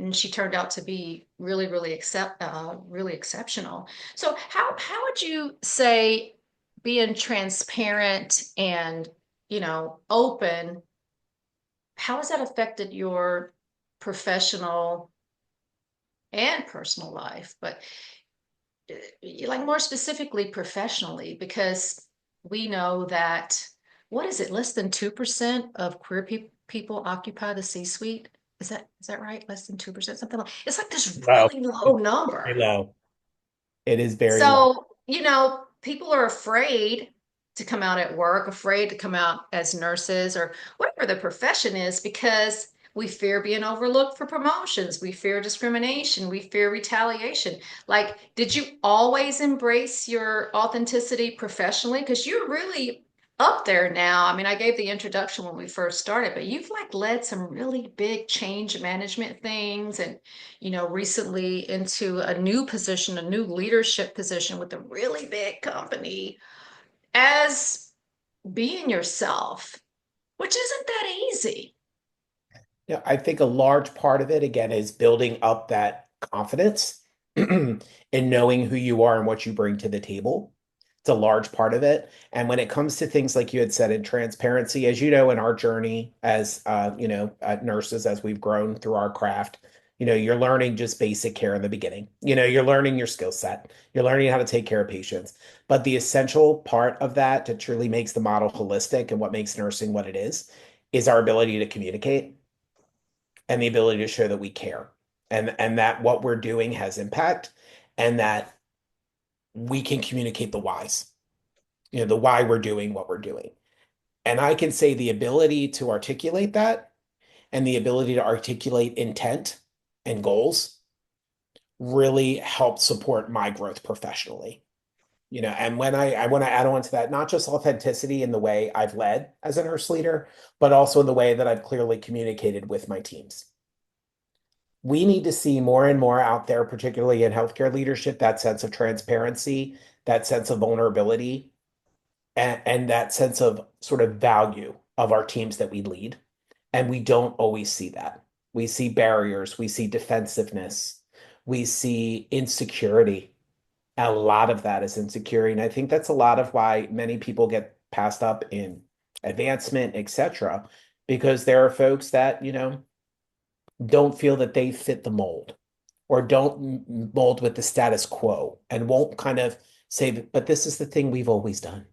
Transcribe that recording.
and she turned out to be really, really exceptional. So how would you say being transparent and, open, how has that affected your professional and personal life? But like more specifically professionally, because we know that, what is it, less than 2% of queer people occupy the C-suite? Is that right? Less than 2%, something like, it's like this Low. really low It's number. very low. It is very low. So, people are afraid to come out at work, afraid to come out as nurses or whatever the profession is, because we fear being overlooked for promotions. We fear discrimination. We fear retaliation. Like, did you always embrace your authenticity professionally? Because you're really up there now. I mean, I gave the introduction when we first started, but you've like led some really big change management things, and recently into a new position, a new leadership position with a really big company, as being yourself, which isn't that easy. Yeah, I think a large part of it, again, is building up that confidence in knowing who you are and what you bring to the table. It's a large part of it. And when it comes to things like you had said in transparency, as you know, in our journey as nurses, as we've grown through our craft, you're learning just basic care in the beginning. You're learning your skill set. You're learning how to take care of patients. But the essential part of that that truly makes the model holistic and what makes nursing what it is our ability to communicate and the ability to show that we care and that what we're doing has impact and that we can communicate the whys, the why we're doing what we're doing. And I can say the ability to articulate that and the ability to articulate intent and goals really helped support my growth professionally. And when I want to add on to that, not just authenticity in the way I've led as a nurse leader, but also in the way that I've clearly communicated with my teams. We need to see more and more out there, particularly in healthcare leadership, that sense of transparency, that sense of vulnerability, and that sense of sort of value of our teams that we lead. And we don't always see that. We see barriers, we see defensiveness, we see insecurity. A lot of that is insecurity. And I think that's a lot of why many people get passed up in advancement, etc., because there are folks that, don't feel that they fit the mold or don't mold with the status quo and won't kind of say, but this is the thing we've always done.